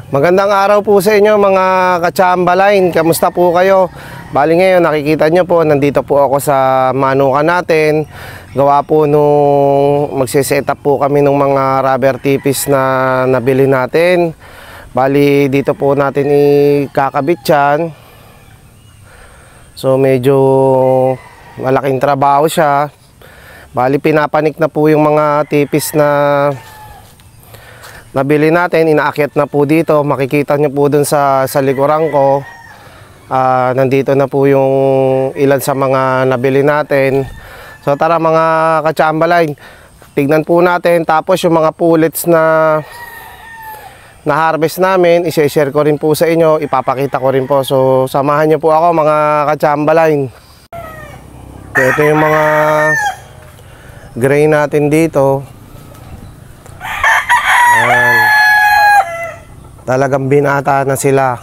Magandang araw po sa inyo mga ka-Chamberlain. Kamusta po kayo? Bali ngayon nakikita nyo po, nandito po ako sa manukan natin. Gawa po nung magsiset up po kami ng mga rubber tipis na nabili natin. Bali dito po natin ikakabit yan. So medyo malaking trabaho siya. Bali pinapanik na po yung mga tipis na nabili natin, inaakyat na po dito. Makikita nyo po dun sa likuran ko. Nandito na po yung ilan sa mga nabili natin. So tara mga ka-Chamberlain, tignan po natin. Tapos yung mga pullets na harvest namin, i-share ko rin po sa inyo, ipapakita ko rin po. So samahan nyo po ako mga ka-Chamberlain. Ito yung mga gray natin dito. Ayan. Talagang binata na sila.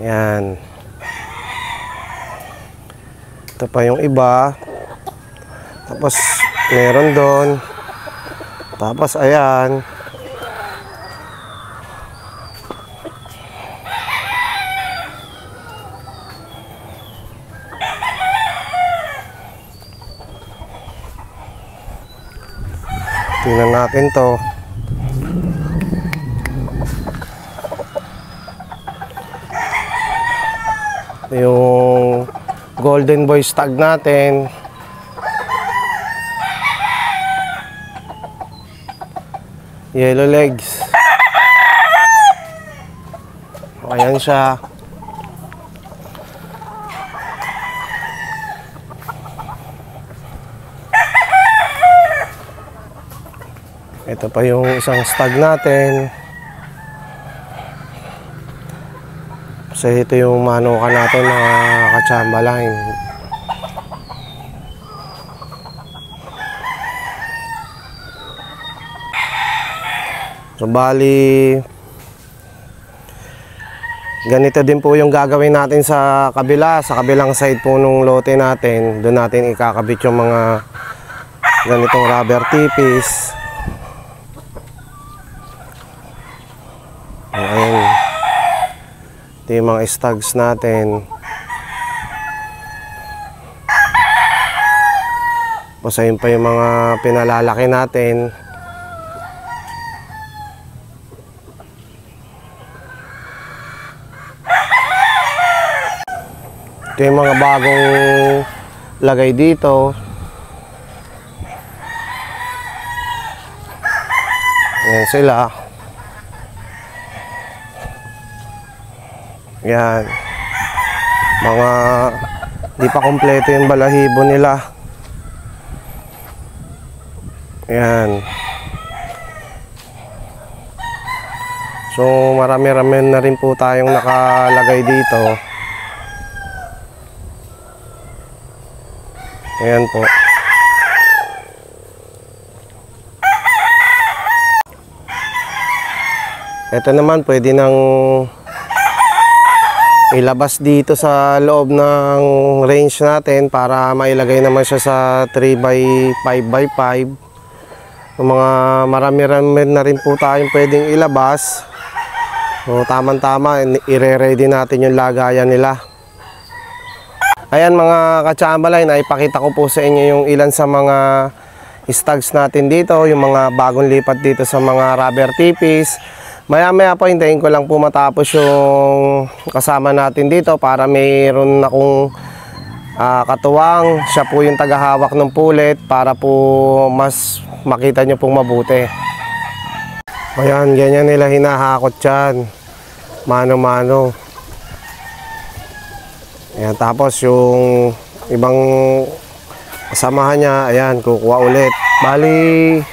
Ayan. Ito pa yung iba. Tapos meron doon. Tapos ayan. Tingnan natin to. Yung golden boy stag natin. Yellow legs. Ayan siya. Ito pa yung isang stag natin. So ito yung manukan natin mga ka-Chamberlain. So bali ganito din po yung gagawin natin sa kabilang side po nung lote natin. Doon natin ikakabit yung mga ganitong rubber tipis. Ayan. Ito yung mga stags natin. Pasayin pa yung mga pinalalaki natin. Ito yung mga bagong lagay dito. Ayan sila. Yan. Mga di pa kompleto yung balahibo nila. Yan. So marami-rami na rin po tayong nakalagay dito. Ayan po. Ito naman pwede nang ilabas dito sa loob ng range natin para mailagay naman siya sa 3x5x5. Mga marami-rami na rin po tayong pwedeng ilabas. So tamang-tama, ire-ready natin yung lagayan nila. Ayan mga ka-Chamberlain, ay ipakita ko po sa inyo yung ilan sa mga stags natin dito, yung mga bagong lipat dito sa mga rubber tipis. Maya-maya po, hintayin ko lang po matapos yung kasama natin dito para mayroon akong katuwang. Siya po yung tagahawak ng pullet para po mas makita nyo pong mabuti. Ayan, ganyan nila hinahakot yan. Mano-mano. Ayan, tapos yung ibang kasamahan niya, ayan, kukuha ulit. Bali,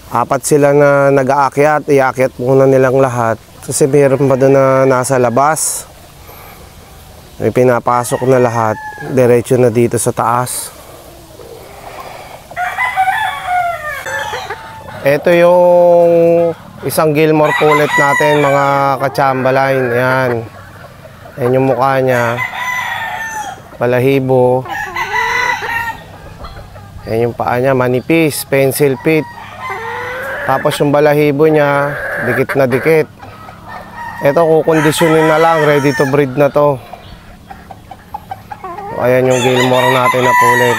apat sila na nag-aakyat, iaakyat muna nilang lahat. Kasi mayroon pa doon na nasa labas. May pinapasok na lahat. Diretso na dito sa taas. Ito yung isang Gilmore pullet natin mga ka-Chamberlain. Yan. Yan yung mukha niya. Balahibo. Yan yung paa niya, manipis, pencil pit. Tapos yung balahibo niya, Dikit na dikit. Ito, kukondisyonin na lang. Ready to breed na to. So, ayan yung Gilmore natin na pullet.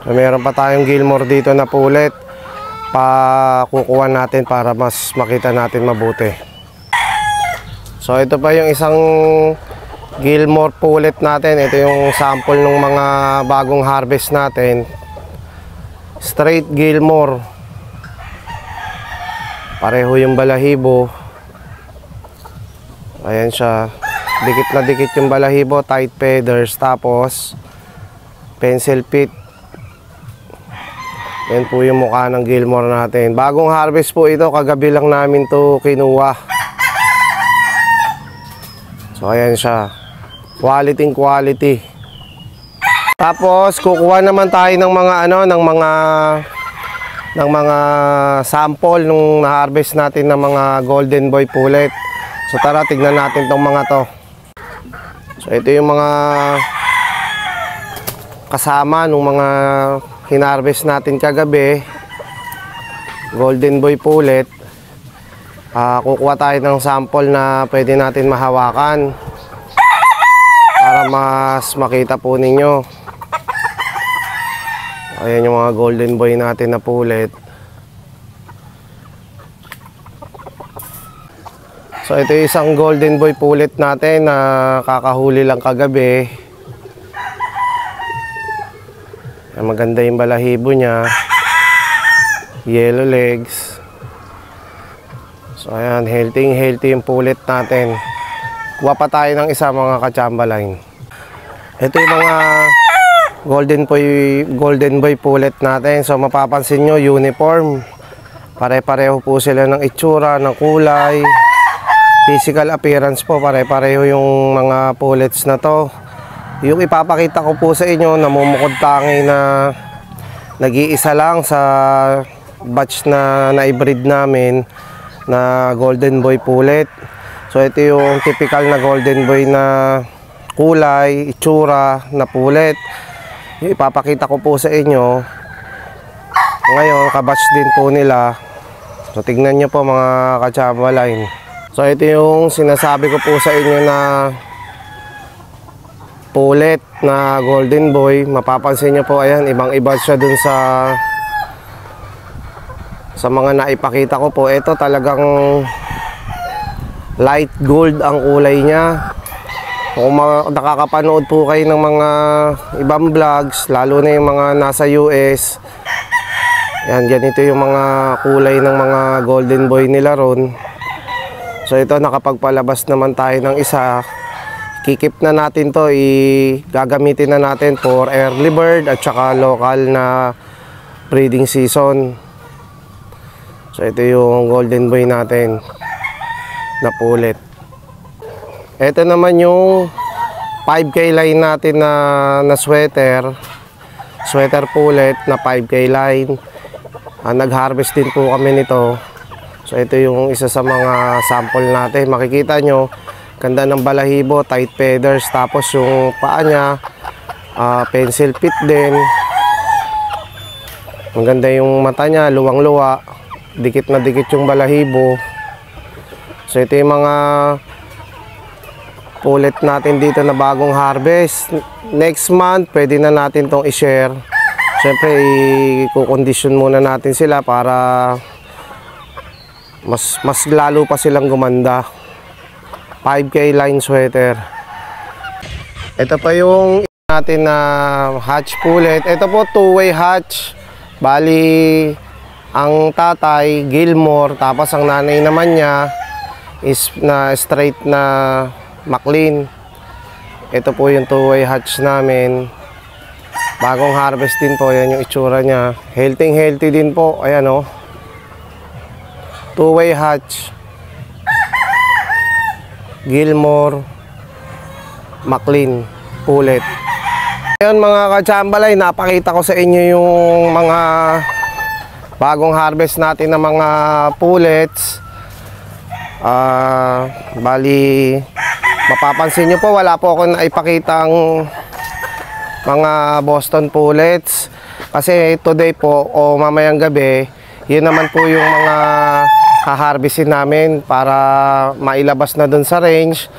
So, meron pa tayong Gilmore dito na pullet. Kukuha natin para mas makita natin mabuti. So, ito pa yung isang Gilmore pullet natin. Ito yung sample ng mga bagong harvest natin. Straight Gilmore. Pareho yung balahibo. Ayan siya. Dikit na dikit yung balahibo, tight feathers, tapos pencil pit. Yan po yung mukha ng Gilmore natin. Bagong harvest po ito, kagabi lang namin to kinuha. So ayan siya. Quality quality. Tapos kukuha naman tayo ng mga ng mga sample nung na-harvest natin ng mga golden boy pullet. So tara, tignan natin tong mga to. So ito yung mga kasama nung mga hinarvest natin kagabi. Golden boy pullet. Kukuha tayo ng sample na pwede natin mahawakan para mas makita po ninyo. Ayan yung mga golden boy natin na pullet. So ito yung isang golden boy pullet natin na kakahuli lang kagabi. Ayan, maganda yung balahibo niya. Yellow legs. So ayan, healthy yung pullet natin. Kuha pa tayo ng isa, mga ka-chamberlain. Ito yung mga golden boy pullet natin. So mapapansin nyo, uniform. Pare-pareho po sila ng itsura, ng kulay, physical appearance po. Pare-pareho yung mga pullets na to. Yung ipapakita ko po sa inyo, namumukod tangi na nag-iisa lang sa batch na na-breed namin na golden boy pullet. So ito yung typical na golden boy na kulay, itsura na pullet. Yung ipapakita ko po sa inyo ngayon, kabatch din po nila. So tignan nyo po, mga ka-chamberlain. So ito yung sinasabi ko po sa inyo na pullet na golden boy. Mapapansin nyo po, ayan, ibang iba siya dun sa mga naipakita ko po. Ito talagang light gold ang kulay niya. Kung nakakapanood po kayo ng mga ibang vlogs, lalo na yung mga nasa US, yan, ganito yung mga kulay ng mga golden boy nila ron. So ito, nakapagpalabas naman tayo ng isa. Kikip na natin to, gagamitin na natin for early bird at saka local na breeding season. So ito yung golden boy natin na pullet. Ito naman yung 5K line natin na sweater pullet na 5K line. Nag-harvest din po kami nito. So ito yung isa sa mga sample natin. Makikita nyo, ganda ng balahibo, tight feathers, tapos yung paa niya pencil pit din. Maganda yung mata niya, luwang-luwa, dikit na dikit yung balahibo. So ito yung mga pullet natin dito na bagong harvest. Next month, pwede na natin tong i-share. Siyempre, i-condition muna natin sila para mas lalo pa silang gumanda. 5K line sweater. Ito pa yung natin na hatch pullet. Ito po, two-way hatch. Bali, ang tatay, Gilmore, tapos ang nanay naman niya is na straight na Maclean. Ito po yung two-way hatch namin. Bagong harvest din po. Yan yung itsura niya. Healthy din po. Ayan o. Two-way hatch. Gilmore Maclean pullet. Ngayon, mga ka-chamberlain, napakita ko sa inyo yung mga bagong harvest natin ng mga pullets. Bali, mapapansin nyo po, wala po akong naipakitang mga Boston pullets kasi today po o mamayang gabi Yun naman po yung mga haharvestin namin para mailabas na dun sa range.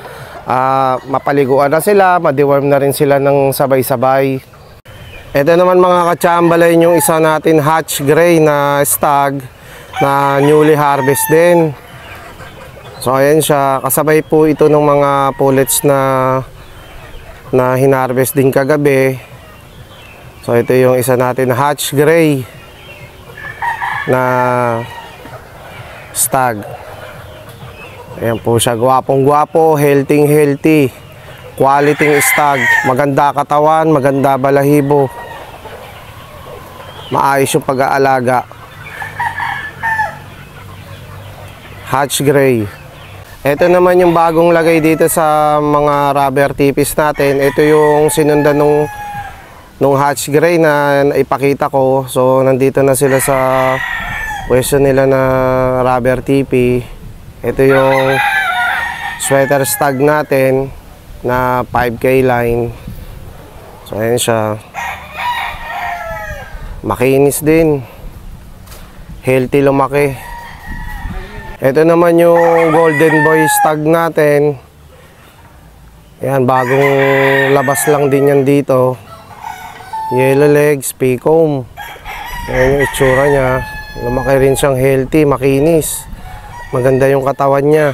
Mapaliguan na sila, ma-deworm na rin sila ng sabay-sabay. Ito naman mga katsambalay yung isa natin hatch gray na stag na newly harvest din. So ayan siya, kasabay po ito ng mga pullets na hinarvest din kagabi. So ito yung isa natin hatch gray na stag. Ayan po siya, gwapong gwapo, healthy, quality stag, maganda katawan, maganda balahibo, maayos yung pag-aalaga. Hatch gray. Ito naman yung bagong lagay dito sa mga rubber tipis natin. Ito yung sinundan nung hatch gray na ipakita ko. So nandito na sila sa pwesto nila na rubber tipi. Ito yung sweater stag natin na 5K line. So ayan siya, makinis din, healthy lumaki. Ito naman yung golden boy stag natin. Ayan, bagong labas lang din yan dito. Yellow legs, pecom. Ayan yung itsura niya. Lumaki rin siyang healthy, makinis. Maganda yung katawan niya.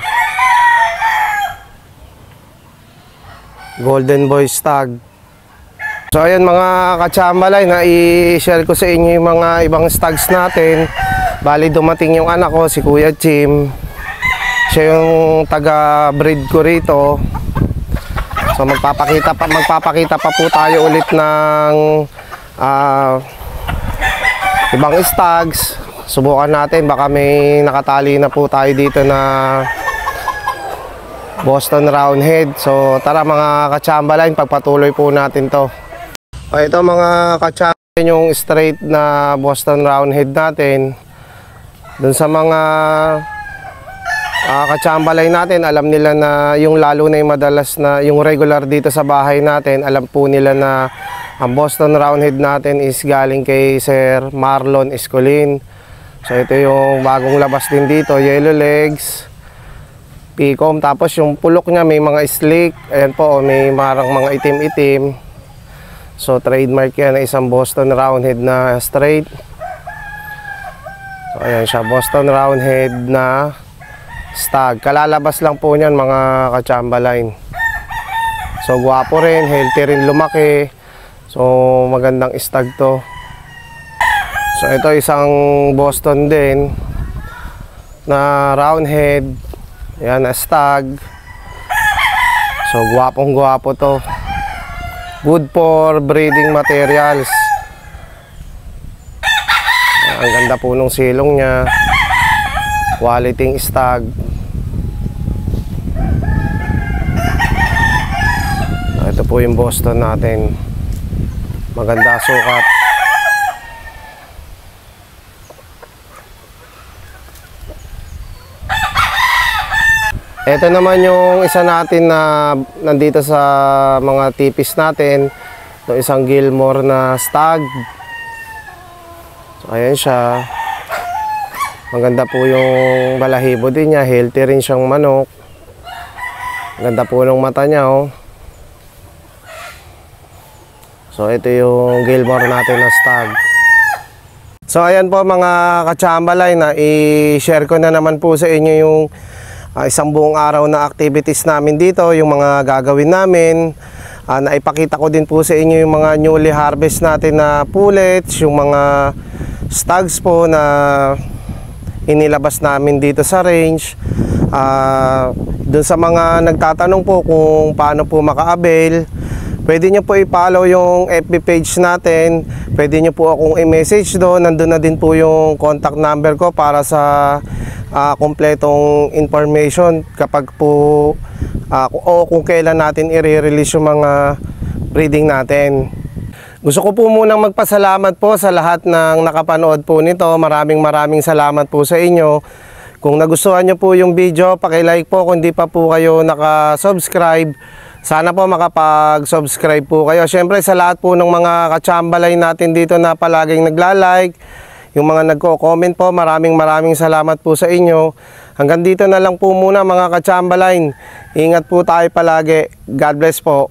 Golden boy stag. So ayan mga katsambalay, na i-share ko sa inyo yung mga ibang stags natin. Bali dumating yung anak ko, si Kuya Chim. Siya yung taga-breed ko rito. So magpapakita pa po tayo ulit ng ibang stags. Subukan natin, baka may nakatali na po tayo dito na Boston Roundhead. So tara mga katsambalay, pagpatuloy po natin to. Ito mga katsambalay, yung straight na Boston Roundhead natin. Dun sa mga katsambalay natin, alam nila na yung lalo na yung madalas na yung regular dito sa bahay natin, alam po nila na ang Boston Roundhead natin is galing kay Sir Marlon Escolin. So ito yung bagong labas din dito, yellow legs, pecom, tapos yung pulok niya may mga slick. Ayan po, may marang mga itim-itim. So trademark yan na isang Boston Roundhead na straight. So ayan siya, Boston Roundhead na stag. Kalalabas lang po niyan mga katsambalay. So gwapo rin, healthy rin lumaki. So magandang stag to. So ito isang Boston din na roundhead. Ayan na stag. So gwapong gwapo to. Good for breeding materials. Ang ganda po nung silong niya. Quality stag. Ito po yung Boston natin. Maganda sukat. Ito naman yung isa natin na nandito sa mga tipis natin. Yung isang Gilmore na stag. So ayan siya. Maganda po yung balahibo din niya. Healthy rin siyang manok. Maganda po ng mata niya, oh. So ito yung Gilmore natin na stag. So ayan po mga katsambalay, na i-share ko na naman po sa inyo yung isang buong araw na activities namin dito, yung mga gagawin namin. Naipakita ko din po sa inyo yung mga newly harvest natin na pullets, yung mga stags po na inilabas namin dito sa range. Dun sa mga nagtatanong po kung paano po maka-avail, pwede nyo po i-follow yung FB page natin. Pwede nyo po akong i-message doon. Nandun na din po yung contact number ko para sa kompletong information kapag po o kung kailan natin i-release yung mga breeding natin. Gusto ko po munang magpasalamat po sa lahat ng nakapanood po nito. Maraming salamat po sa inyo. Kung nagustuhan nyo po yung video, paki-like po. Kung di pa po kayo naka-subscribe, sana po makapag-subscribe po kayo. Siyempre sa lahat po ng mga katsambalay natin dito na palaging nagla-like, Yung mga nagko-comment po, maraming salamat po sa inyo. Hanggang dito na lang po muna mga ka-Chamberlain. Ingat po tayo palagi. God bless po.